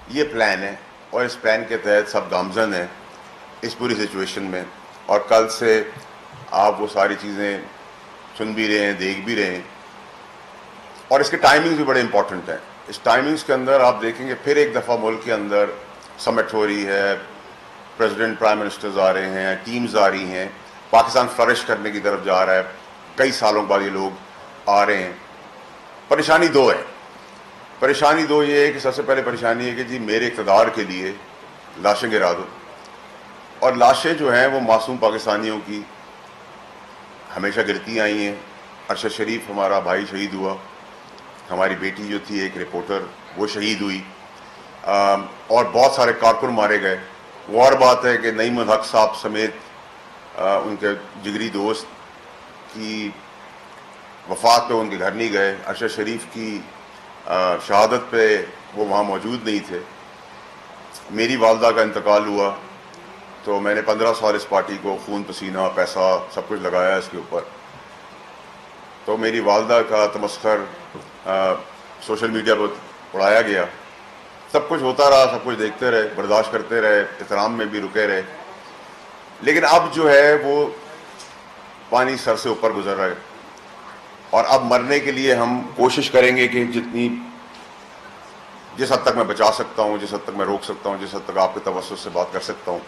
یہ پلان ہے اور اس پلان کے تحت سب گامزن ہیں اس پوری سچویشن میں، اور کل سے آپ وہ ساری چیزیں سن بھی رہے ہیں، دیکھ بھی رہے ہیں، اور اس کے ٹائمنگز بھی بڑے امپورٹنٹ ہیں۔ اس ٹائمنگز کے اندر آپ دیکھیں گے پھر ایک دفعہ ملک کے اندر سمٹ ہو رہی ہے، پریزیڈنٹ پرائم منسٹرز آ رہے ہیں، ٹیمز آ رہی ہیں، پاکستان فلرش کرنے کی طرف جا رہا ہے، کئی سالوں بعد یہ لوگ آ رہے ہیں۔ پریشانی دو ہے، پریشانی دو یہ ہے کہ سب سے پہلے پریشانی ہے کہ جی میرے اقتدار کے لیے لاشیں گرا دو، اور لاشیں جو ہیں وہ معصوم پاکستانیوں کی ہمیشہ گرتی آئی ہیں۔ ارشد شریف ہمارا بھائی شہید ہوا، ہماری بیٹی جو تھی ایک رپورٹر وہ شہید ہوئی، اور بہت سارے کارکن مارے گئے۔ وہ اور بات ہے کہ نعیم الحق صاحب سمیت ان کے جگری دوست کی وفات پہ ان کے گھر نہیں گئے، ارشد شریف کی شہادت پہ وہ وہاں موجود نہیں تھے۔ میری والدہ کا انتقال ہوا تو میں نے 15 سال اس پارٹی کو خون پسینہ پیسہ سب کچھ لگایا اس کے اوپر، تو میری والدہ کا تمسخر سوشل میڈیا پر اڑایا گیا۔ سب کچھ ہوتا رہا، سب کچھ دیکھتے رہے، برداشت کرتے رہے، احترام میں بھی رکے رہے، لیکن اب جو ہے وہ پانی سر سے اوپر گزر رہا ہے، اور اب مرنے کے لیے ہم کوشش کریں گے کہ جس حد تک میں بچا سکتا ہوں، جس حد تک میں روک سکتا ہوں، جس حد تک آپ کے توسط سے بات کر سکتا ہوں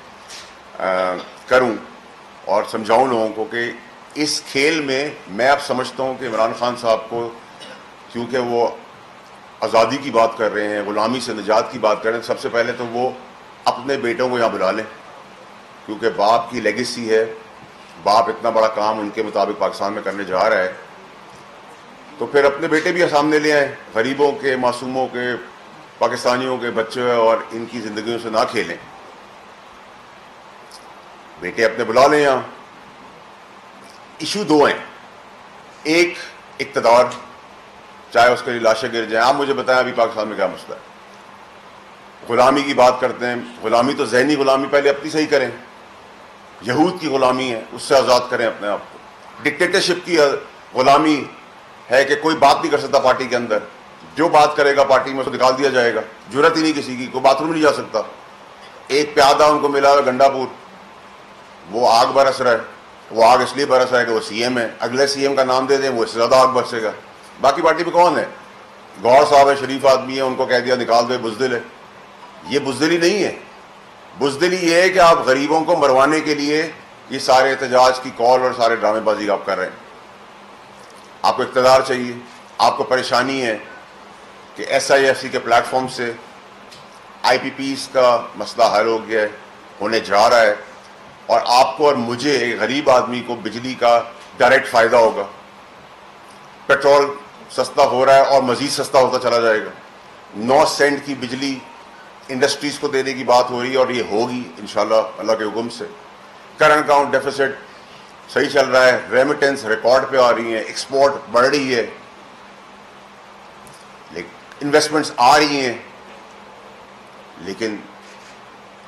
کروں، اور سمجھاؤں لوگوں کو کہ اس کھیل میں اب سمجھتا ہوں کہ عمران خان صاحب کو، کیونکہ وہ آزادی کی بات کر رہے ہیں، غلامی سے نجات کی بات کر رہے ہیں، سب سے پہلے تو وہ اپنے بیٹوں کو یہاں بلا لیں، کیونکہ باپ کی لیگیسی ہے، باپ اتنا بڑا کام ان کے مطابق پاکستان میں کرنے جا رہا ہے، تو پھر اپنے بیٹے بھی سامنے لے آئیں، غریبوں کے، معصوموں کے، پاکستانیوں کے بچے اور ان کی زندگیوں سے نہ کھیلیں، بیٹے اپنے بلا لیں یہاں۔ ایشو دو ہیں، ایک اقتدار، چاہے اس کے لیے لاشیں گر جائیں۔ آپ مجھے بتائیں ابھی پاکستان میں کیا مسئلہ ہے؟ غلامی کی بات کرتے ہیں، غلامی تو ذہنی غلامی پہلے اپنی صحیح کریں، یہود کی غلامی ہے اس سے آزاد کریں اپنے آپ کو۔ ڈکٹیٹرشپ کی غلامی ہے کہ کوئی بات نہیں کر سکتا پارٹی کے اندر، جو بات کرے گا پارٹی میں اس کو نکال دیا جائے گا، جرت ہی نہیں کسی کی، کوئی باتھ روم نہیں جا سکتا۔ ایک پیادہ ان کو ملا گنڈا پور، وہ آگ برس رہا ہے، وہ آگ اس لیے برس رہا ہے کہ وہ سی ایم ہے، اگلے سی ایم کا نام دے دیں وہ اس سے زیادہ آگ برسے گا۔ باقی پارٹی میں کون ہے؟ گور صاحب ہے، شریف آدمی ہے، ان کو کہہ دیا نکال دو، بزدل ہے۔ یہ بزدلی نہیں ہے، بزدلی یہ ہے کہ آپ غریبوں کو مروانے کے لیے یہ سارے احتجاج کی کال اور سارے ڈرامے بازی آپ کر رہے ہیں۔ آپ کو اقتدار چاہیے، آپ کو پریشانی ہے کہ ایس آئی ایف سی کے پلیٹ فارم سے آئی پی پیز کا مسئلہ حل ہو گیا ہے، ہونے جا رہا ہے، اور آپ کو اور مجھے ایک غریب آدمی کو بجلی کا ڈائریکٹ فائدہ ہوگا۔ پیٹرول سستا ہو رہا ہے اور مزید سستا ہوتا چلا جائے گا۔ 9 سینٹ کی بجلی انڈسٹریز کو دینے کی بات ہو رہی ہے، اور یہ ہوگی انشاءاللہ اللہ کے حکم سے۔ کرنٹ اکاؤنٹ ڈیفیسٹ صحیح چل رہا ہے، ریمیٹنس ریکارڈ پہ آ رہی ہیں، ایکسپورٹ بڑھ رہی ہے، انویسٹمنٹس آ رہی ہیں، لیکن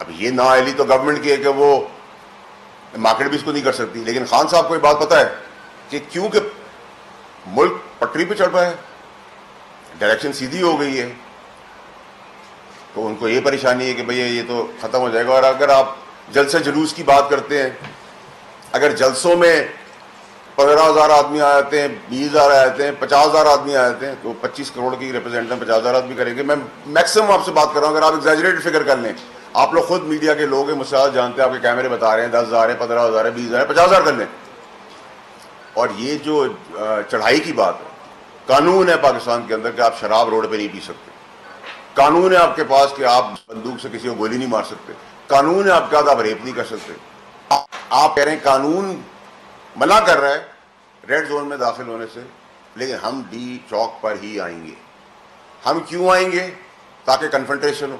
اب یہ نااہلی تو گورنمنٹ کی ہے کہ وہ مارکیٹ بھی اس کو نہیں کر سکتی۔ لیکن خان صاحب کو یہ بات پتہ ہے کہ کیونکہ ملک پٹری پہ چڑھ رہا ہے، ڈائریکشن سیدھی ہو گئی ہے، تو ان کو یہ پریشانی ہے کہ بھئی یہ تو ختم ہو جائے گا۔ اور اگر آپ جلسے جلوس کی بات کرتے ہیں، اگر جلسوں میں 15,000 آدمی آ جاتے ہیں، 20,000 آ جاتے ہیں، 50,000 آدمی آ جاتے ہیں، تو 25 کروڑ کی ریپرزینٹ 50,000 آدمی کریں گے۔ میں میکسیمم آپ سے بات کر رہا ہوں، اگر آپ ایگزیجریٹڈ فگر کر لیں، آپ لوگ خود میڈیا کے لوگ ہیں، مجھ سے زیادہ جانتے ہیں، آپ کے کیمرے بتا رہے ہیں 10,000 ہے، 15,000 ہے، 20,000 ہے، 50,000 کر لیں۔ اور یہ جو چڑھائی کی بات ہے، قانون ہے پاکستان کے اندر کہ آپ شراب روڈ پہ نہیں پی سکتے، قانون ہے آپ کے پاس کہ آپ بندوق سے کسی کو گولی نہیں مار سکتے، قانون ہے آپ کے ہاتھ آپ ریپ نہیں کر سکتے۔ آپ کہہ رہے ہیں قانون منع کر رہا ہے ریڈ زون میں داخل ہونے سے، لیکن ہم ڈی چوک پر ہی آئیں گے۔ ہم کیوں آئیں گے؟ تاکہ کنفرنٹیشن ہو۔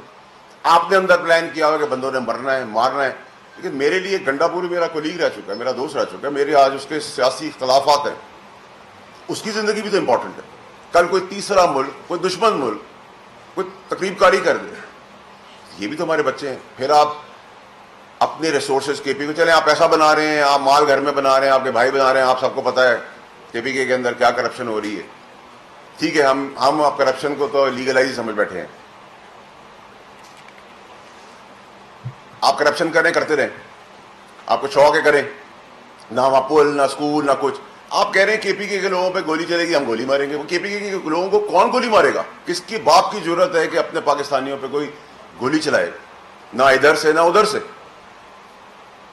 آپ نے اندر پلان کیا ہو کہ بندوں نے مرنا ہے، مارنا ہے، لیکن میرے لیے گنڈا پوری میرا کولیگ رہ چکا ہے، میرا دوست رہ چکا ہے، میرے آج اس کے سیاسی اختلافات ہیں، اس کی زندگی بھی تو امپورٹنٹ ہے۔ کل کوئی تیسرا ملک، کوئی دشمن ملک کوئی تقریب کاری کر دے، یہ بھی تو ہمارے بچے ہیں۔ پھر آپ اپنے ریسورسز کے پی کو چلیں، آپ پیسہ بنا رہے ہیں، آپ مال گھر میں بنا رہے ہیں، آپ کے بھائی بنا رہے ہیں، آپ سب کو پتہ ہے کے پی کے اندر کیا کرپشن ہو رہی ہے۔ ٹھیک ہے، ہم آپ کرپشن کو تو لیگلائز سمجھ بیٹھے ہیں، آپ کرپشن کریں, کرتے رہیں, آپ کو شوق ہے کریں, نہ وہاں پل, نہ اسکول, نہ کچھ. آپ کہہ رہے ہیں کے پی کے لوگوں پہ گولی چلے گی, ہم گولی ماریں گے. وہ کے پی کے لوگوں کو کون گولی مارے گا؟ کس کی باپ کی ضرورت ہے کہ اپنے پاکستانیوں پہ کوئی گولی چلائے؟ نہ ادھر سے نہ ادھر سے.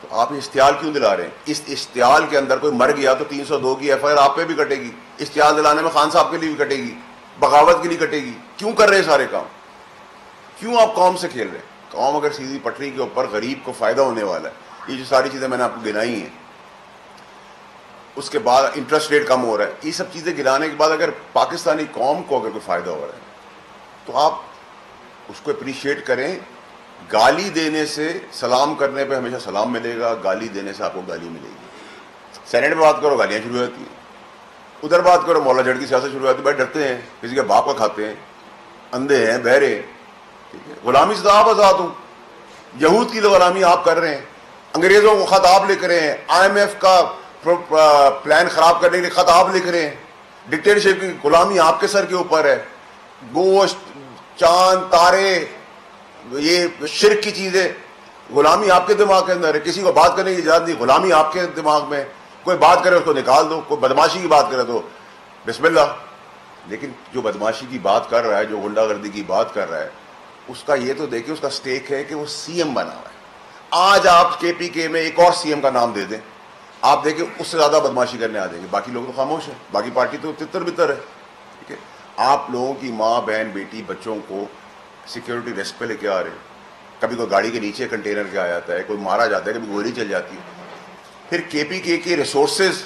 تو آپ اشتعال کیوں دلا رہے ہیں؟ اس اشتعال کے اندر کوئی مر گیا تو 302 کی ایف آئی آر آپ پہ بھی کٹے گی, اشتعال دلانے میں خان صاحب کے لیے بھی کٹے گی, بغاوت کے لیے کٹے گی. کیوں کر رہے ہیں سارے کام؟ کیوں آپ قوم سے کھیل رہے ہیں؟ قوم اگر سیدھی پٹری کے اوپر غریب کو فائدہ ہونے والا ہے, یہ جو ساری چیزیں میں نے آپ کو گنائی ہیں, اس کے بعد انٹرسٹ ریٹ کم ہو رہا ہے, یہ سب چیزیں گرانے کے بعد اگر پاکستانی قوم کو اگر کوئی فائدہ ہو رہا ہے تو آپ اس کو اپریشیٹ کریں. گالی دینے سے, سلام کرنے پہ ہمیشہ سلام ملے گا, گالی دینے سے آپ کو گالی ملے گی. سینیٹ میں بات کرو گالیاں شروع ہوتی ہیں, ادھر بات کرو مولا جھڑ کی سیاست شروع ہوتی ہے. بھائی ڈرتے ہیں, کسی کے باپ کا کھاتے ہیں, اندھے ہیں, بہرے ہیں. ٹھیک ہے, غلامی سے تو آپ آزاد ہوں. یہود کی غلامی آپ کر رہے ہیں, انگریزوں کو خط آپ لکھ رہے ہیں, آئی ایم ایف کا پلان خراب کرنے کے لیے خط آپ لکھ رہے ہیں. ڈکٹیٹرشپ کی غلامی آپ کے سر کے اوپر ہے. گوشت, چاند, تارے, یہ شرک کی چیزیں, غلامی آپ کے دماغ کے اندر ہے. کسی کو بات کرنے کی اجازت نہیں, غلامی آپ کے دماغ میں. کوئی بات کرے اس کو نکال دو, کوئی بدماشی کی بات کرے تو بسم اللہ. لیکن جو بدماشی کی بات کر رہا ہے, جو غنڈہ گردی کی بات کر رہا ہے, اس کا یہ تو دیکھیں, اس کا سٹیک ہے کہ وہ سی ایم بنا ہوا ہے. آج آپ کے پی کے میں ایک اور سی ایم کا نام دے دیں, آپ دیکھیں اس سے زیادہ بدماشی کرنے آ جائیں گے. باقی لوگ تو خاموش ہیں, باقی پارٹی تو تتر بتر ہے. ٹھیک ہے, آپ لوگوں کی ماں, بہن, بیٹی, بچوں کو سیکیورٹی ریسک پہ لے کے آ رہے ہیں. کبھی کوئی گاڑی کے نیچے کنٹینر کے آ جاتا ہے, کوئی مارا جاتا ہے, کبھی گولی چل جاتی ہے. پھر کے پی کے ریسورسز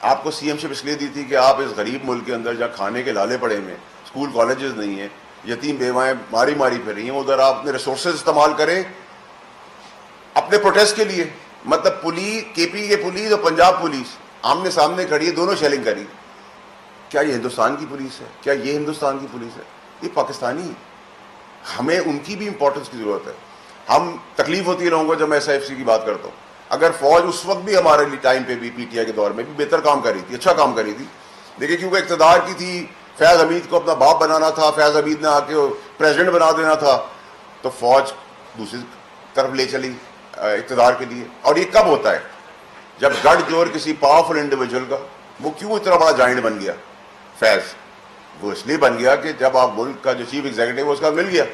آپ کو سی ایم شپ اس لیے دی تھی کہ آپ اس غریب ملک کے اندر جہاں کھانے کے لالے پڑے ہوئے, اسکول کالجز نہیں ہیں, یتیم بیوائیں ماری پھر رہی ہیں, ادھر آپ اپنے ریسورسز استعمال کریں اپنے پروٹیسٹ کے لیے. مطلب پولیس, کے پی کے پولیس اور پنجاب پولیس آمنے سامنے کھڑی ہے, دونوں شیلنگ کری. کیا یہ ہندوستان کی پولیس ہے؟ کیا یہ ہندوستان کی پولیس ہے؟ یہ پاکستانی ہے. ہمیں ان کی بھی امپورٹنس کی ضرورت ہے. ہم تکلیف ہوتی ہے لوگوں کو جب میں ایس ایف سی کی بات کرتا ہوں. اگر فوج اس وقت بھی ہمارے لیے ٹائم پہ بھی پی ٹی آئی کے دور میں بھی بہتر کام کر رہی تھی, اچھا کام کر رہی تھی, دیکھیں کیونکہ اقتدار کی تھی, فیض حمید کو اپنا باپ بنانا تھا, فیض حمید نے آ کے پریزیڈنٹ بنا دینا تھا, تو فوج دوسری طرف لے چلی اقتدار کے لیے. اور یہ کب ہوتا ہے؟ جب گڑھ جوڑ کسی پاورفل انڈیویجول کا. وہ کیوں اتنا بڑا جائنٹ بن گیا فیض؟ وہ اس لیے بن گیا کہ جب آپ ملک کا جو چیف ایگزیکٹو ہے اس کا مل گیا.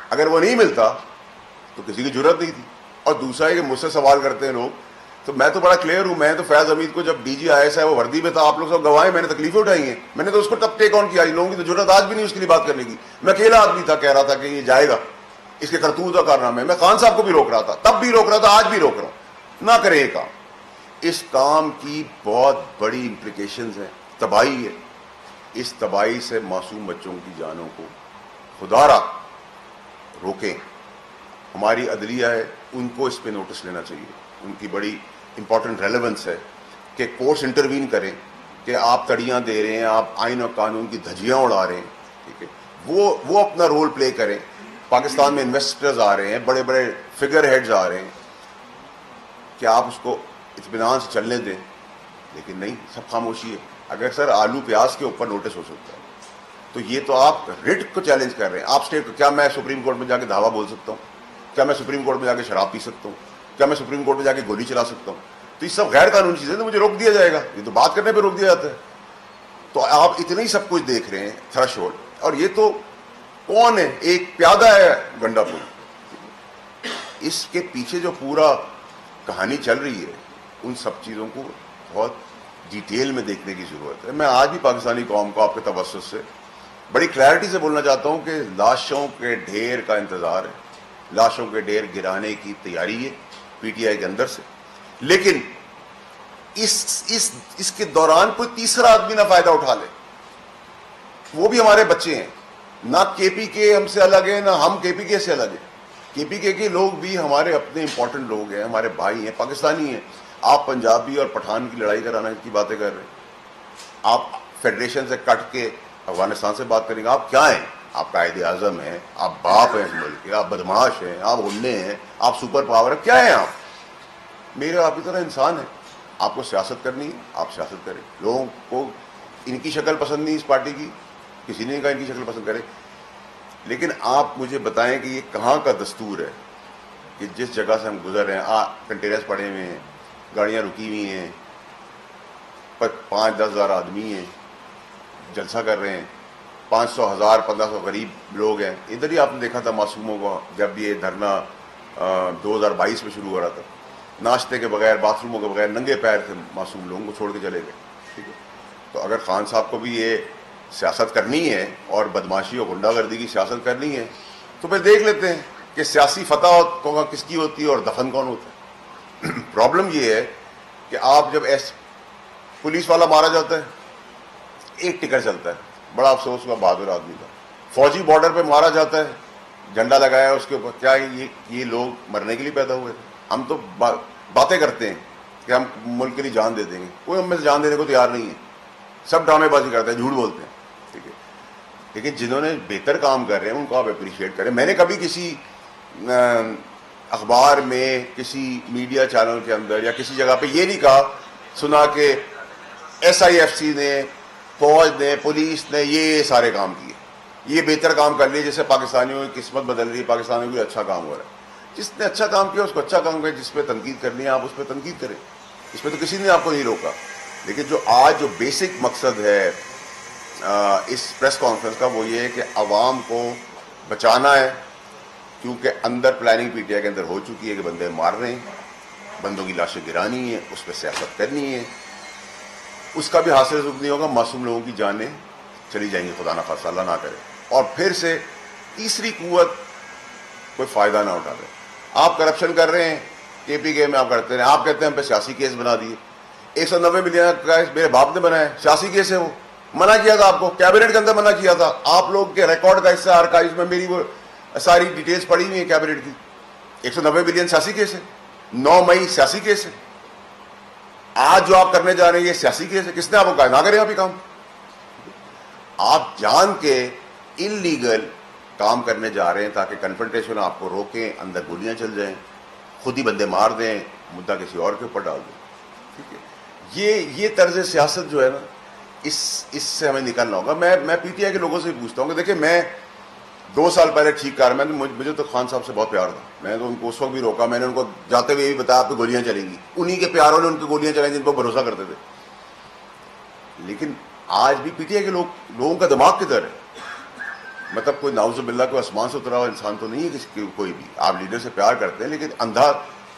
اگر وہ نہیں ملتا تو کسی کی ضرورت نہیں تھی. اور دوسرا ہے کہ مجھ سے سوال کرتے ہیں لوگ, تو میں تو بڑا کلیئر ہوں. میں تو فیض حمید کو جب ڈی جی آئی ایس ہے وہ وردی میں تھا, آپ لوگ سب گواہیں, میں نے تکلیفیں اٹھائی ہیں, میں نے تو اس کو تب ٹیک آن کیا. لوگوں کی تو ضرورت آج بھی نہیں اس کے لیے بات کرنے کی. میں اکیلا آدمی تھا, کہہ رہا تھا کہ یہ جائے گا, اس کے کرتوت کا کارنامہ ہے. میں خان صاحب کو بھی روک رہا تھا, تب بھی روک رہا تھا, آج بھی روک رہا ہوں. نہ کرے یہ کام. اس کام کی بہت بڑی امپلیکیشنز ہیں, تباہی ہے. اس تباہی سے معصوم بچوں کی جانوں کو خدا را روکیں. ہماری عدلیہ ہے, ان کو اس پہ نوٹس لینا چاہیے. ان کی بڑی امپورٹنٹ ریلیونس ہے کہ کورٹس انٹروین کریں کہ آپ تڑیاں دے رہے ہیں, آپ آئین اور قانون کی دھجیاں اڑا رہے ہیں. ٹھیک ہے, وہ اپنا رول پلے کریں. پاکستان میں انویسٹرز آ رہے ہیں, بڑے بڑے فگر ہیڈز آ رہے ہیں, کہ آپ اس کو اطمینان سے چلنے دیں. لیکن نہیں, سب خاموشی ہے. اگر سر آلو پیاز کے اوپر نوٹس ہو سکتا ہے تو یہ تو آپ رٹ کو چیلنج کر رہے ہیں. آپ اسٹیٹ, کیا میں سپریم کورٹ میں جا کے دعویٰ بول سکتا ہوں؟ کیا میں سپریم کورٹ میں جا کے شراب پی سکتا ہوں؟ کیا میں سپریم کورٹ میں جا کے گولی چلا سکتا ہوں؟ تو یہ سب غیر قانونی چیزیں, تو مجھے روک دیا جائے گا. یہ تو بات کرنے پہ روک دیا جاتا ہے. تو آپ اتنے ہی سب کچھ دیکھ رہے ہیں, تھریش ہولڈ. اور یہ تو کون ہے؟ ایک پیادہ ہے گنڈا پور. اس کے پیچھے جو پورا کہانی چل رہی ہے, ان سب چیزوں کو بہت ڈیٹیل میں دیکھنے کی ضرورت ہے. میں آج بھی پاکستانی قوم کو آپ کے توسط سے بڑی کلیئرٹی سے بولنا چاہتا ہوں کہ لاشوں کے ڈھیر کا انتظار ہے, لاشوں کے ڈھیر گرانے کی تیاری ہے پی ٹی آئی کے اندر سے. لیکن اس کے دوران کوئی تیسرا آدمی نہ فائدہ اٹھا لے. وہ بھی ہمارے بچے ہیں. نہ کے پی کے ہم سے الگ ہے, نہ ہم کے پی کے سے الگ ہیں. کے پی کے لوگ بھی ہمارے اپنے امپورٹنٹ لوگ ہیں, ہمارے بھائی ہیں, پاکستانی ہیں. آپ پنجابی اور پٹھان کی لڑائی کرانے کی باتیں کر رہے ہیں. آپ فیڈریشن سے کٹ کے افغانستان سے بات کریں گے. آپ کیا ہیں؟ آپ قائد اعظم ہیں, آپ باپ ہیں اس ملک کے, آپ بدماش ہیں, آپ غنڈے ہیں, آپ سپر پاور ہیں. کیا ہیں آپ؟ میرے آپ کی طرح انسان ہیں. آپ کو سیاست کرنی ہے, آپ سیاست کریں. لوگوں کو ان کی شکل پسند نہیں اس پارٹی کی, کسی نے کہا ان کی شکل پسند کرے. لیکن آپ مجھے بتائیں کہ یہ کہاں کا دستور ہے کہ جس جگہ سے ہم گزر رہے ہیں کنٹینرز پڑے ہوئے ہیں, گاڑیاں رکی ہوئی ہیں, 5-10 ہزار آدمی ہیں جلسہ کر رہے ہیں, 500 1000 1500 غریب لوگ ہیں. ادھر ہی آپ نے دیکھا تھا معصوموں کو جب یہ دھرنا 2022 میں شروع ہو رہا تھا, ناشتے کے بغیر, باتھ روموں کے بغیر, ننگے پیر تھے معصوم لوگوں کو چھوڑ کے چلے گئے. ٹھیک ہے, تو اگر خان صاحب کو بھی یہ سیاست کرنی ہے اور بدماشی اور غنڈہ گردی کی سیاست کرنی ہے تو پھر دیکھ لیتے ہیں کہ سیاسی فتح کس کی ہوتی ہے اور دفن کون ہوتا ہے. پرابلم یہ ہے کہ آپ جب پولیس والا مارا جاتا ہے ایک ٹکر چلتا ہے, بڑا افسوس ہوا بہادر آدمی کا. فوجی بارڈر پہ مارا جاتا ہے, جھنڈا لگایا اس کے اوپر, کیا یہ لوگ مرنے کے لیے پیدا ہوئے تھے؟ ہم تو باتیں کرتے ہیں کہ ہم ملک کے لیے جان دے دیں گے, کوئی ہم میں سے جان دینے کو تیار نہیں ہے, سب ڈرامے بازی کرتے ہیں, جھوٹ بولتے ہیں. ٹھیک ہے, لیکن جنہوں نے بہتر کام کر رہے ہیں ان کو آپ اپریشیٹ کریں. میں نے کبھی کسی اخبار میں, کسی میڈیا چینل کے اندر یا کسی جگہ پہ یہ نہیں کہا سنا کہ SIFC نے, فوج نے, پولیس نے یہ سارے کام کیے, یہ بہتر کام کر لیے, جیسے پاکستانیوں کی قسمت بدل رہی ہے, پاکستانیوں کو اچھا کام ہو رہا ہے. جس نے اچھا کام کیا اس کو اچھا کام کرے, جس پہ تنقید کرنی ہے آپ اس پہ تنقید کریں, اس پہ تو کسی نے آپ کو نہیں روکا. لیکن جو بیسک مقصد ہے اس پریس کانفرنس کا وہ یہ ہے کہ عوام کو بچانا ہے, کیونکہ اندر پلاننگ PTI کے اندر ہو چکی ہے کہ بندے مار رہے ہیں, بندوں کی لاشیں گرانی ہیں, اس پہ سیاست کرنی ہے. اس کا بھی حاصل رزق نہیں ہوگا, معصوم لوگوں کی جانیں چلی جائیں گی, خدا نہ خاصہ اللہ نہ کرے. اور پھر سے تیسری قوت کوئی فائدہ نہ اٹھا لے. آپ کرپشن کر رہے ہیں KPK میں, آپ کرتے ہیں, آپ کہتے ہیں ہم پہ سیاسی کیس بنا دیے. 190 ملین کا میرے باپ نے بنایا, سیاسی کیس ہے وہ, منع کیا تھا آپ کو, کیبنٹ کے اندر منع کیا تھا. آپ لوگ کے ریکارڈ کا حصہ آرکائیوز میں میری وہ ساری ڈیٹیلز پڑی ہوئی ہیں کیبنٹ کی. 190 ملین سیاسی کیس ہے, 9 مئی سیاسی کیس ہے. آج جو آپ کرنے جا رہے ہیں یہ سیاسی کیس ہے. کس نے آپ کو کہا نہ کریں آپ یہ کام؟ آپ جان کے ان لیگل کام کرنے جا رہے ہیں تاکہ کنفرنٹیشن آپ کو روکیں, اندر گولیاں چل جائیں, خود ہی بندے مار دیں, مدعا کسی اور کے اوپر ڈال دیں. ٹھیک ہے, یہ طرز سیاست جو ہے نا, اس سے ہمیں نکلنا ہوگا. میں PTI کے لوگوں سے پوچھتا ہوں کہ دیکھیں میں 2 سال پہلے ٹھیک کر میں مجھے تو خان صاحب سے بہت پیار تھا, میں نے تو ان کو اس وقت بھی روکا, میں نے ان کو جاتے ہوئے یہ بھی بتایا آپ کو گولیاں چلیں گی. انہی کے پیاروں نے ان کی گولیاں چلائیں جن پر بھروسہ کرتے تھے. لیکن آج بھی PTI کے لوگوں کا دماغ کدھر ہے؟ مطلب کوئی نعوذ باللہ کوئی آسمان سے اترا ہوا انسان تو نہیں ہے کوئی بھی. آپ لیڈر سے پیار کرتے ہیں لیکن اندھا,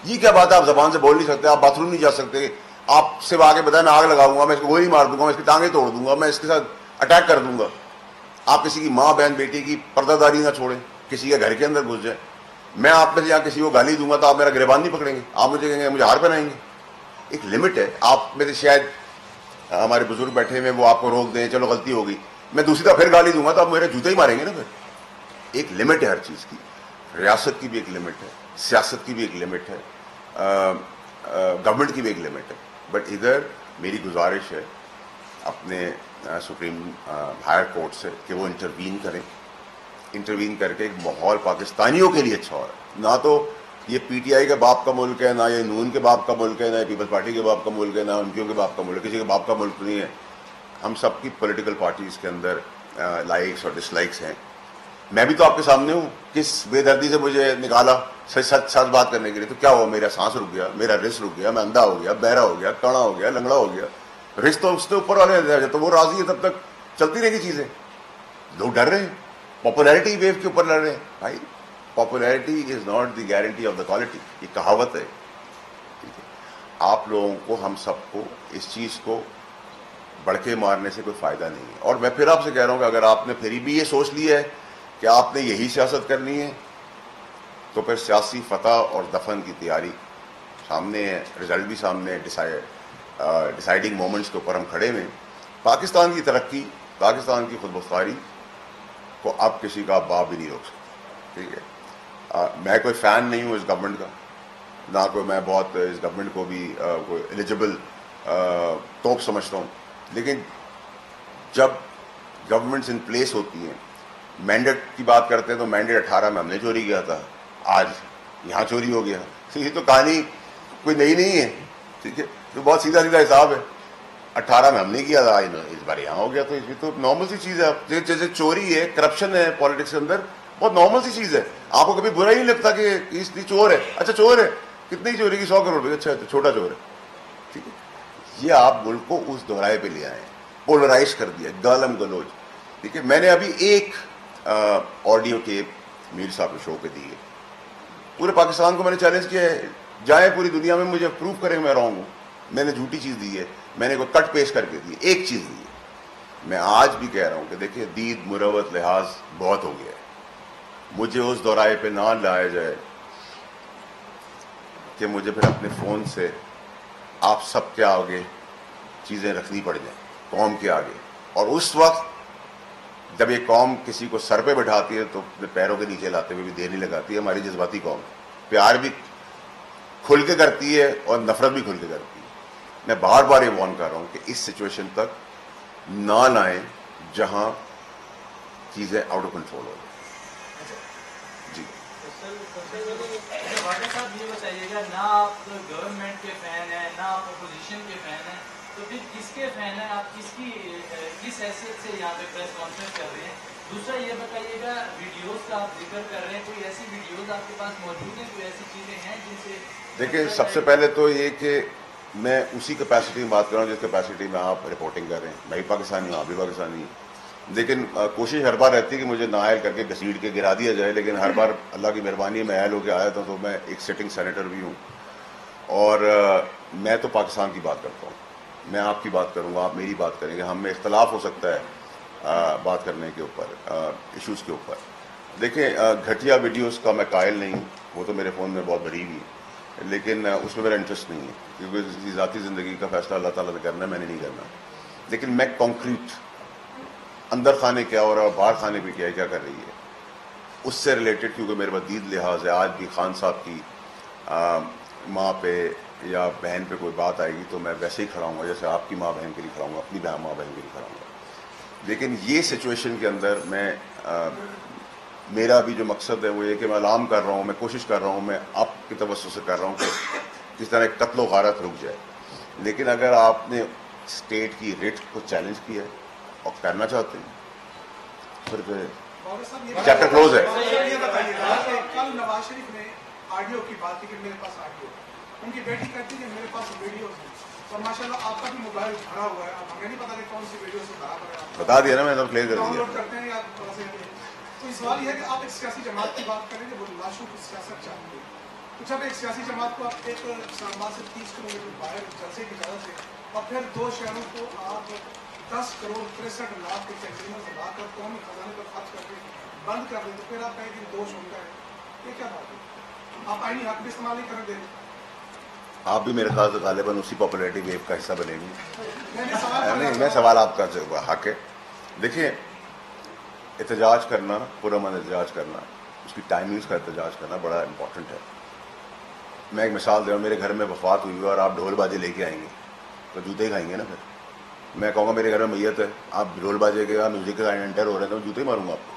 یہ کیا بات ہے, آپ زبان سے بول نہیں سکتے, آپ باتھ روم نہیں جا سکتے, آپ سے آگے بتائیں میں آگ لگاؤں گا, میں اس کو گولی مار دوں گا, میں اس کی ٹانگیں توڑ دوں گا, میں اس کے ساتھ اٹیک کر دوں گا. آپ کسی کی ماں بہن بیٹی کی پردہ داری نہ چھوڑیں, کسی کے گھر کے اندر گھس جائیں. میں آپ میں سے یہاں کسی کو گالی دوں گا تو آپ میرا گریبان نہیں پکڑیں گے, آپ مجھے کہیں گے مجھے ہار پہنائیں گے. ایک لمٹ ہے. آپ میں سے شاید ہمارے بزرگ بیٹھے ہوئے وہ آپ کو روک دیں, چلو غلطی ہوگی, میں دوسری طرف پھر گالی دوں گا تو آپ میرے جوتے ہی ماریں گے نا. پھر ایک لمٹ ہے ہر چیز کی, ریاست کی بھی ایک لمٹ ہے, سیاست کی بھی ایک لمٹ ہے, گورنمنٹ کی بھی ایک لمٹ ہے. بٹ ادھر میری گزارش ہے اپنے سپریم ہائر کورٹ سے کہ وہ انٹروین کریں, انٹروین کر کے ایک ماحول پاکستانیوں کے لیے اچھا ہو رہا ہے. نہ تو یہ PTI کے باپ کا ملک ہے, نہ یہ نون کے باپ کا ملک ہے, نہ یہ پیپلز پارٹی کے باپ کا ملک ہے, نہ MPO کے باپ کا ملک ہے, کسی کے باپ کا ملک نہیں ہے. ہم سب کی پولیٹیکل پارٹیز کے اندر لائکس اور ڈس لائکس ہیں. میں بھی تو آپ کے سامنے ہوں, کس بے دردی سے مجھے نکالا سچ بات کرنے کے لیے, تو کیا ہوا, میرا سانس رک گیا, میرا رس رک گیا, میں اندھا ہو گیا, بہرا ہو گیا, کانا ہو گیا, لنگڑا ہو گیا. رس تو اس کے اوپر والے تو وہ راضی ہے, تب تک چلتی رہے گی چیزیں. لوگ ڈر رہے ہیں, پاپولیرٹی ویو کے اوپر لڑ رہے ہیں. بھائی popularity is not the guarantee of the quality, یہ کہاوت ہے. ٹھیک ہے, آپ لوگوں کو, ہم سب کو اس چیز کو بڑکے مارنے سے کوئی فائدہ نہیں ہے. اور میں پھر آپ سے کہہ رہا ہوں کہ اگر آپ نے پھر بھی یہ سوچ لیا ہے کہ آپ نے یہی سیاست کرنی ہے تو پھر سیاسی فتح اور دفن کی تیاری سامنے ہے, رزلٹ بھی سامنے ہے, ڈیسائیڈنگ مومنٹس کے اوپر ہم کھڑے ہوئے ہیں. پاکستان کی ترقی, پاکستان کی خود مختاری کو اب کسی کا باپ بھی نہیں روک سکتا. ٹھیک ہے, میں کوئی فین نہیں ہوں اس گورنمنٹ کا, نہ کوئی میں بہت اس گورنمنٹ کو بھی کوئی ایلیجبل توپ سمجھتا ہوں. لیکن جب گورنمنٹس ان پلیس ہوتی ہیں, مینڈیٹ کی بات کرتے ہیں تو مینڈیٹ 18 میں ہم نے چوری کیا تھا, آج یہاں چوری ہو گیا. یہ تو کہانی کوئی نئی نہیں ہے. ٹھیک ہے, تو بہت سیدھا حساب ہے. 18 میں ہم نے کیا تھا, اس بار یہاں ہو گیا, تو اس میں تو نارمل سی چیز ہے. جیسے چوری ہے, کرپشن ہے پالیٹکس کے اندر, بہت نارمل سی چیز ہے. آپ کو کبھی برا ہی نہیں لگتا کہ اس چور ہے, اچھا چور ہے, کتنی چوری کی, 100 کروڑ روپے, اچھا چھوٹا چور ہے. ٹھیک ہے, یہ آپ ملک کو اس دہرائے پہ لے آئے, پولرائز کر دیا, گالم گلوچ. ٹھیک ہے, میں نے ابھی ایک آڈیو ٹیپ میر صاحب کے شو پہ دی ہے. پورے پاکستان کو میں نے چیلنج کیا ہے, جائیں پوری دنیا میں مجھے پروف کریں میں رانگ ہوں, میں نے جھوٹی چیز دی ہے, میں نے کوئی کٹ پیش کر کے دی, ایک چیز دی ہے. میں آج بھی کہہ رہا ہوں کہ دیکھیے دید مروت لحاظ بہت ہو گیا ہے, مجھے اس دورائے پہ نہ لایا جائے کہ مجھے پھر اپنے فون سے آپ سب کے آگے چیزیں رکھنی پڑ جائیں, قوم کے آگے. اور اس وقت جب یہ قوم کسی کو سر پہ بٹھاتی ہے تو پیروں کے نیچے لاتے ہوئے بھی دیر نہیں لگاتی ہے. ہماری جذباتی قوم پیار بھی کھل کے کرتی ہے اور نفرت بھی کھل کے کرتی ہے. میں بار بار یہ وارن کر رہا ہوں کہ اس سچویشن تک نہ لائیں جہاں چیزیں آؤٹ آف کنٹرول ہو جائیں. جی صاحب یہ بتائیے گا, نہ آپ گورنمنٹ کے فین ہیں نہ آپ اپوزیشن کے فین ہیں, تو پھر کس کے فین ہیں آپ, کس حیثیت سے یہاں پہ پریس کانفرنس کر رہے ہیں؟ دوسرا یہ بتائیے گا, ویڈیوز کا آپ ذکر کر رہے ہیں, کوئی ایسی ویڈیوز آپ کے پاس موجود ہیں, کوئی ایسی چیزیں ہیں جن سے دیکھیں, سب سے پہلے تو یہ کہ میں اسی کیپیسٹی میں بات کر رہا ہوں جس کیپیسٹی میں آپ رپورٹنگ کر رہے ہیں. میں بھی پاکستانی ہوں, آپ بھی پاکستانی ہیں, لیکن کوشش ہر بار رہتی ہے کہ مجھے نااہل کر کے گھسیٹ کے گرا دیا جائے. لیکن ہر بار اللہ کی مہربانی میں اہل ہو کے آیا تھا, تو میں ایک سٹنگ سینیٹر بھی ہوں, اور میں تو پاکستان کی بات کرتا ہوں. میں آپ کی بات کروں گا, آپ میری بات کریں گے, ہم میں اختلاف ہو سکتا ہے بات کرنے کے اوپر, ایشوز کے اوپر. دیکھیں, گھٹیا ویڈیوز کا میں قائل نہیں ہوں, وہ تو میرے فون میں بہت بھری ہوئی ہے, لیکن اس میں میرا انٹرسٹ نہیں ہے, کیونکہ ذاتی زندگی کا فیصلہ اللہ تعالیٰ نے کرنا ہے, میں نے نہیں کرنا. لیکن میں کانکریٹ اندر خانے کیا ہو رہا ہے اور باہر خانے پہ کیا کر رہی ہے اس سے ریلیٹڈ, کیونکہ میرے پاس دید لحاظ ہے. آج بھی خان صاحب کی ماں پہ یا بہن پہ کوئی بات آئے گی تو میں ویسے ہی کھڑا ہوں گا جیسے آپ کی ماں بہن کے لیے کھڑا ہوں گا, اپنی ماں بہن کے لیے کھڑا ہوں گا. لیکن یہ سچویشن کے اندر میں میرا بھی جو مقصد ہے وہ یہ کہ میں اعلان کر رہا ہوں, میں کوشش کر رہا ہوں, میں آپ کی توسط سے کر رہا ہوں کہ کس طرح قتل و غارت رک جائے. لیکن اگر آپ نے اسٹیٹ کی ریٹ کو چیلنج کیا ہے اور کرنا چاہتے ہیں پھر چیپٹر کلوز ہے. کل نواز شریف نے آڈیو کی بات کی کہ میرے پاس آڈیو, ان کی بیٹی کہتی ہے میرے پاس ویڈیوز ہیں, اور ماشاءاللہ آپ کا بھی موبائل بھرا ہوا ہے, اب ہمیں نہیں پتا کہ کون سی ویڈیو سے بھرا ہے, بتا دیا نا میں نے, پلے کر ڈاؤن دیا. لوڈ کرتے ہیں یا تو سوال یہ ہے کہ آپ ایک سیاسی جماعت کی بات کریں کہ وہ لاشوں کی سیاست چاہتے ہیں, تو جب ایک سیاسی جماعت کو آپ ایک اسلام آباد سے 30 کلومیٹر باہر جلسے کی اجازت دیں اور پھر 2 شہروں کو آپ 10 کروڑ 63 لاکھ کے کنٹینر سے لا کر قومی خزانے پر خرچ کر کے بند کر دیں, تو پھر آپ کہیں کہ دوش ہوتا ہے, یہ کیا بات ہے؟ آپ آئینی حق بھی استعمال نہیں کرنے دیں. آپ بھی میرے خیال سے غالباً اسی پاپولیرٹی ویو کا حصہ بنے گی. نہیں, میں سوال آپ کا حق ہے. دیکھیں, احتجاج کرنا, پرامن احتجاج کرنا, اس کی ٹائمنگز کا احتجاج کرنا بڑا امپورٹنٹ ہے. میں ایک مثال دے رہا ہوں, میرے گھر میں وفات ہوئی اور آپ ڈھول بازے لے کے آئیں گے تو جوتے کھائیں گے نا. پھر میں کہوں گا میرے گھر میں میت ہے, آپ ڈھول بازے کے میوزک کے انٹر ہو رہے ہیں تو جوتے ماروں گا آپ کو.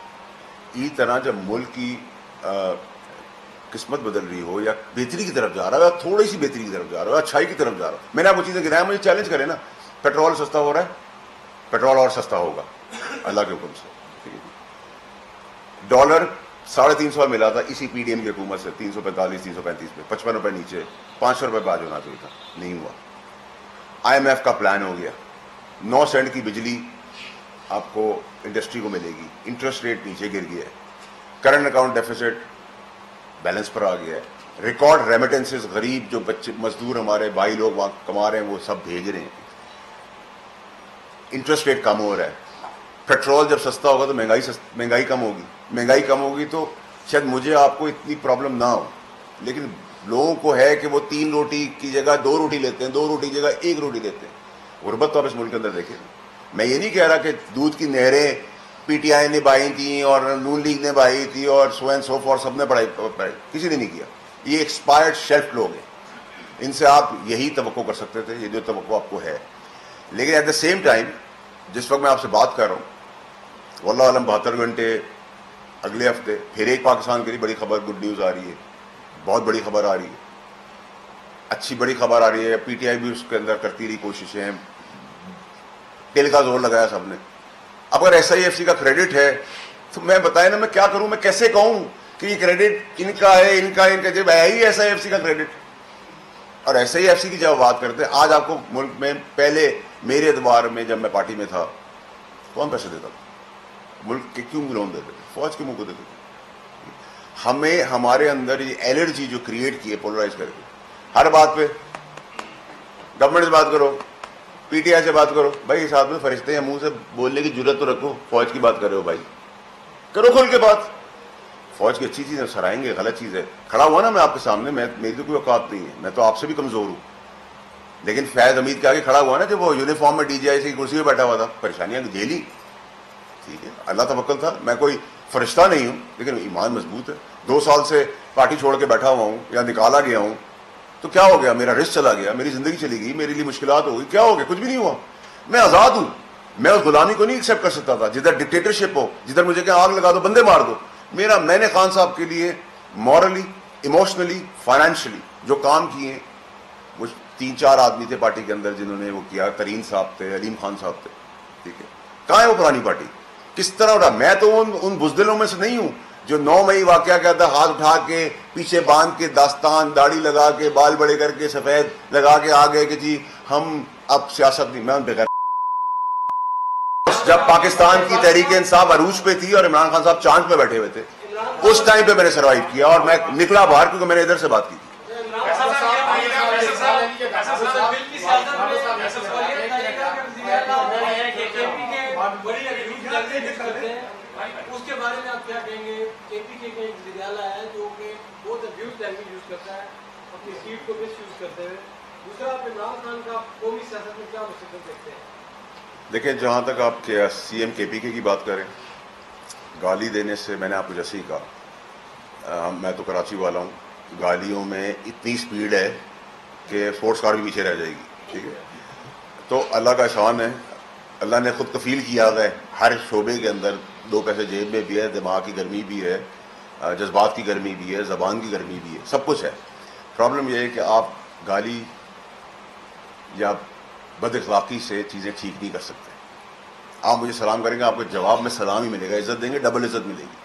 اسی طرح جب ملک کی قسمت بدل رہی ہو یا بہتری کی طرف جا رہا ہے یا تھوڑی سی بہتری کی طرف جا رہا ہے, اچھائی کی طرف جا رہا ہے, میں نے آپ کو چیزیں گرایا, مجھے چیلنج کریں نا. پیٹرول سستا ہو رہا ہے, پیٹرول اور سستا ہوگا اللہ کے حکم سے. ڈالر 350 ملا تھا اسی پی ڈی ایم کی حکومت سے, 345 335 پہ, 55 روپے نیچے, 500 روپے بعد ہونا چاہیے تھا, نہیں ہوا. آئی ایم ایف کا پلان ہو گیا, 9 سینٹ کی بجلی آپ کو انڈسٹری کو ملے گی, انٹرسٹ ریٹ نیچے گر گیا ہے, کرنٹ اکاؤنٹ ڈیفیسٹ بیلنس پر آ گیا ہے, ریکارڈ ریمیٹنسز, غریب جو بچے مزدور ہمارے بھائی لوگ وہاں کما رہے ہیں وہ سب بھیج رہے ہیں, انٹرسٹ ریٹ کم ہو رہا ہے. پیٹرول جب سستا ہوگا تو مہنگائی کم ہوگی, مہنگائی کم ہوگی تو شاید مجھے آپ کو اتنی پرابلم نہ ہو, لیکن لوگوں کو ہے کہ وہ 3 روٹی کی جگہ 2 روٹی لیتے ہیں, 2 روٹی کی جگہ 1 روٹی لیتے ہیں. غربت تو آپ اس ملک کے اندر دیکھیں. میں یہ نہیں کہہ رہا کہ دودھ کی نہریں پی ٹی آئی نے بہائی تھیں اور نون لیگ نے بہائی تھی اور سو اینڈ سو فور سب نے بڑھائی, کسی نے نہیں کیا. یہ ایکسپائرڈ شیلف لوگ ہیں, ان سے آپ یہی توقع کر سکتے تھے, یہ جو توقع آپ کو ہے. لیکن ایٹ دا سیم ٹائم جس وقت میں آپ سے بات کر رہا ہوں, واللہ عالم 72 گھنٹے اگلے ہفتے پھر ایک پاکستان کے لیے بڑی خبر, گڈ نیوز آ رہی ہے, بہت بڑی خبر آ رہی ہے, اچھی بڑی خبر آ رہی ہے. پی ٹی آئی بھی اس کے اندر کرتی رہی کوششیں, دل کا زور لگایا سب نے. اب اگر ایس آئی ایف سی کا کریڈٹ ہے تو میں بتائیں نا میں کیا کروں, میں کیسے کہوں کہ یہ کریڈٹ ان کا ہے, ان کا جب ہے ہی ایسا ایف سی کا کریڈٹ. اور ایسے ہی ایف سی کی جب بات کرتے ہیں, آج آپ کو ملک میں پہلے میرے اعتبار میں جب میں پارٹی میں تھا کون پیسے دیتا تھا؟ ملک کے کیوں لون دیتے تھے؟ فوج کے منہ کو دیتے تھے. ہمیں ہمارے اندر یہ الرجی جو کریٹ کی ہے پولرائز کر کے, ہر بات پہ گورنمنٹ سے بات کرو, پی ٹی آئی سے بات کرو. بھائی اس آدمی فرشتے ہیں, منہ سے بولنے کی جرت تو رکھو. فوج کی بات کر رہے ہو بھائی, کرو کھل کے بات. فوج کی اچھی چیز ہے سرائیں گے, غلط چیز ہے. کھڑا ہوا نا میں آپ کے سامنے, میری تو کوئی اوقات نہیں ہے, میں تو آپ سے بھی کمزور ہوں. لیکن فیض حمید کے آگے کھڑا ہوا نا جب وہ یونیفارم میں ڈی جی آئی سی کرسی پہ بیٹھا ہوا تھا, پریشانیاں جھیلی. ٹھیک ہے, اللہ توکل تھا. میں کوئی فرشتہ نہیں ہوں لیکن ایمان مضبوط ہے. 2 سال سے پارٹی چھوڑ کے بیٹھا ہوا ہوں یا نکالا گیا ہوں, تو کیا ہو گیا؟ میرا رزق چلا گیا, میری زندگی چلی گئی, میرے لیے مشکلات ہو گئی. کیا ہو گیا؟ کچھ بھی نہیں ہوا. میں آزاد ہوں. میں اس غلامی کو نہیں ایکسیپٹ کر سکتا تھا جدھر ڈکٹیٹرشپ ہو, جدھر مجھے کہ آگ لگا دو, بندے مار دو. میں نے خان صاحب کے لیے مورلی, ایموشنلی, فائنینشلی جو کام کیے, وہ 3-4 آدمی تھے پارٹی کے اندر جنہوں نے وہ کیا. ترین صاحب تھے, علیم خان صاحب تھے. ٹھیک ہے, کہاں ہے وہ پرانی پارٹی؟ کس طرح اٹھا؟ میں تو ان بزدلوں میں سے نہیں ہوں جو 9 مئی واقعہ کہتا ہے, ہاتھ اٹھا کے پیچھے باندھ کے داستان, داڑھی لگا کے, بال بڑے کر کے, سفید لگا کے آ گئے کہ جی ہم اب سیاست نہیں. میں ان پہ کہہ, جب پاکستان کی تحریک انصاف عروج پہ تھی اور عمران خان صاحب چاند پہ بیٹھے ہوئے تھے, اس ٹائم پہ میں نے سروائیو کیا اور میں نکلا باہر کیونکہ میں نے ادھر سے بات کی تھی. اس کے بارے میں آپ کیا کہیں گے؟ کے پی کے ایک وزیراعلیٰ ہے جو کہ بہت ابیوز لینگویج یوز کرتا ہے, اپنی سیٹ کو مس یوز کرتے ہوئے. دوسرا, آپ عمران خان کا قومی سیاست میں کیا مستقبل دیکھتے ہیں؟ دیکھیں, جہاں تک آپ کے سی ایم کے پی کے کی بات کریں, گالی دینے سے میں نے آپ کو جیسے ہی کہا, میں تو کراچی والا ہوں, گالیوں میں اتنی سپیڈ ہے کہ اسپورٹس کار بھی پیچھے رہ جائے گی. ٹھیک ہے, تو اللہ کا شان ہے, اللہ نے خود کفیل کیا ہے ہر شعبے کے اندر. 2 پیسے جیب میں بھی ہے, دماغ کی گرمی بھی ہے, جذبات کی گرمی بھی ہے, زبان کی گرمی بھی ہے, سب کچھ ہے. پرابلم یہ ہے کہ آپ گالی یا بد اخلاقی سے چیزیں ٹھیک نہیں کر سکتے. آپ مجھے سلام کریں گے, آپ کو جواب میں سلام ہی ملے گا. عزت دیں گے, ڈبل عزت ملے گی.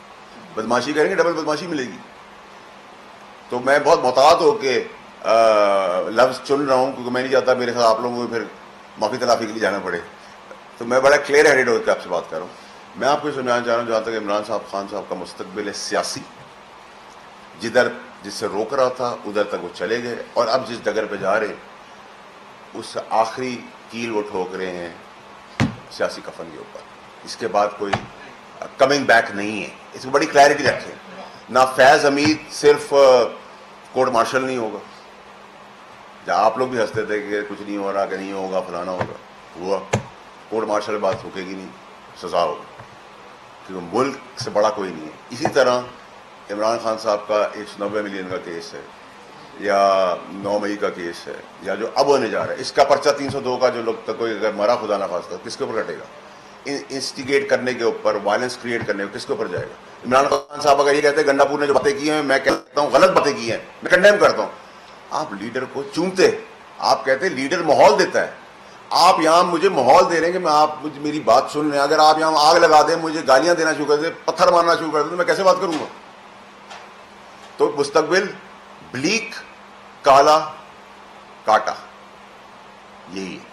بدماشی کریں گے, ڈبل بدماشی ملے گی. تو میں بہت محتاط ہو کے لفظ چن رہا ہوں کیونکہ میں نہیں چاہتا میرے ساتھ آپ لوگوں کو پھر معافی تلافی کے لیے جانا پڑے. تو میں بڑا کلیئر ہیڈڈ ہو کے آپ سے بات کر رہا ہوں. میں آپ کو سمجھانا چاہ رہا ہوں, جہاں تک عمران خان صاحب کا مستقبل ہے سیاسی, جس سے روک رہا تھا ادھر تک وہ چلے گئے, اور اب جس ڈگر پہ جا رہے ہیں اس آخری کیل وہ ٹھوک رہے ہیں سیاسی کفن کے اوپر. اس کے بعد کوئی کمنگ بیک نہیں ہے. اس کو بڑی کلیئرٹی رکھیں. نہ فیض حمید صرف کورٹ مارشل نہیں ہوگا, جہاں آپ لوگ بھی ہنستے تھے کہ کچھ نہیں ہو رہا, کہ نہیں ہوگا, فلانا ہوگا, ہوا. کورٹ مارشل بات رکے گی نہیں, سزا ہوگی, کیونکہ ملک سے بڑا کوئی نہیں ہے. اسی طرح عمران خان صاحب کا 190 ملین کا کیس ہے, یا 9 مئی کا کیس ہے, یا جو اب ہونے جا رہا ہے, اس کا پرچہ 302 کا جو لوگ کوئی اگر مرا خدا نہ خواستہ, کس کے اوپر کٹے گا؟ انسٹیگیٹ کرنے کے اوپر, وائلنس کریٹ کرنے کے, کس کے اوپر جائے گا؟ عمران خان صاحب اگر یہ کہتے ہیں گنڈا پور نے جو باتیں کی ہیں, میں کہتا ہوں غلط باتیں کی ہیں, میں کنڈیم کرتا ہوں. آپ لیڈر کو چومتے, آپ کہتے ہیں لیڈر ماحول دیتا ہے. آپ یہاں مجھے ماحول دے رہے ہیں کہ میں آپ میری بات سن رہے ہیں. اگر آپ یہاں آگ لگا دیں, مجھے گالیاں دینا شروع کر دیں, پتھر مارنا شروع کر دیں, تو میں کیسے بات کروں گا؟ تو مستقبل بلیک, کالا, کاٹا, یہی ہے.